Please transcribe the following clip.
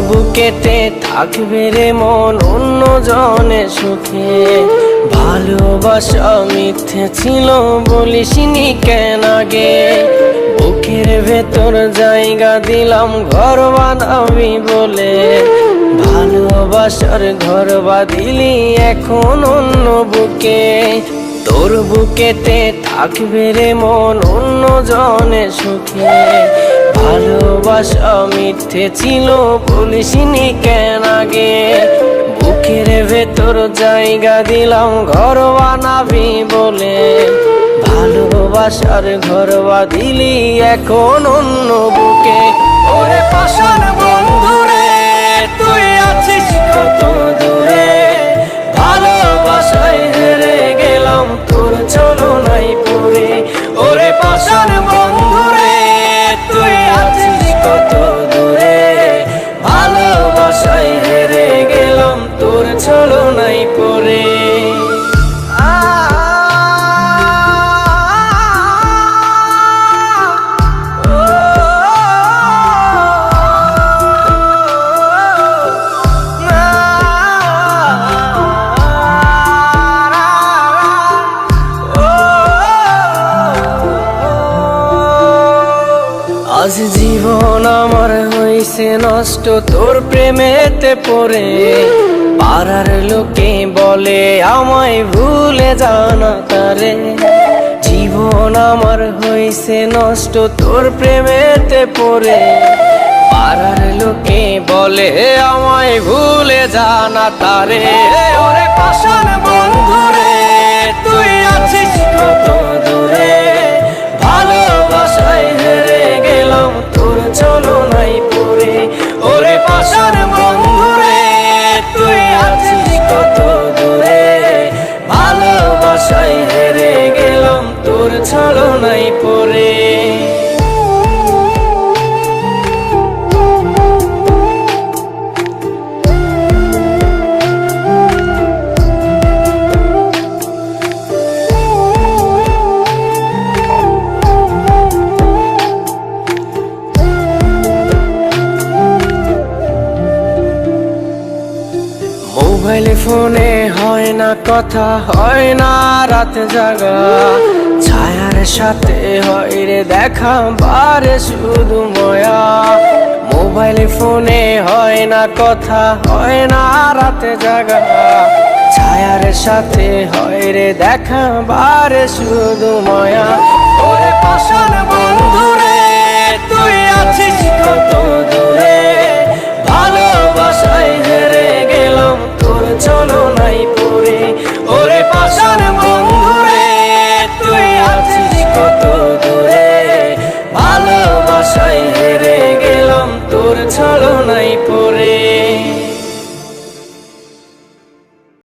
বুকেতে থাকবে রে মন অন্য জনের সুখে, ভালোবাসা মিথ্যে ছিল বলিসনি কেন আগে। বুকের ভেতর জায়গা দিলাম ঘর বানাবি বলে, ভালোবাসার ঘর বাঁধিলি এখন অন্য বুকে। তোর বুকেতে থাকবে রে মন অন্য জনের সুখে, ভালোবাসা মিথ্যে ছিল বলিসনি কেন আগে। বুকের ভেতর জায়গা দিলাম ঘর বানাবি বলে, ভালোবাসার ঘর বাঁধিলি এখন অন্য বুকে। ওরে পাষাণ বন্ধুরে তুই আছিস কত দূরে, ভালোবাসায় হেরে গেলাম তোর ছলনায় পড়ে। ওরে পাষাণ বন্ধুরে তুই আছিস কত দূরে, ভালোবাসায় হেরে গেলাম তোর ছলনায় পড়ে। আজ জীবন আমার হইছে নষ্ট তোর প্রেমেতে পড়ে, পাড়ার লোকে বলে আমায় ভুলে জানা তারে। জীবন আমার হইছে নষ্ট তোর প্রেমেতে পড়ে, পাড়ার লোকে বলে আমায় ভুলে জানা তারে। ওরে পাষাণ বন্ধুরে তুই আছিস কত দূরে, ভালোবাসায় হেরে গেলাম তোর ছলনায় পড়ে। ওরে পাষাণ বন্ধুরে তুই আছিস কত দূরে, ভালোবাসায় হেরে গেলাম তোর ছলনায় পড়ে। মোবাইল ফোনে হয় না কথা, হয় না রাত জাগা, ছায়ার সাথে হয় রে দেখা বারে শুধু ময়া। মোবাইল ফোনে হয় না কথা, হয় না রাত জাগা, ছায়ার সাথে হয় রে দেখা বারে শুধু ময়া। ওরে পাষাণ বন্ধুরে তুই আছিস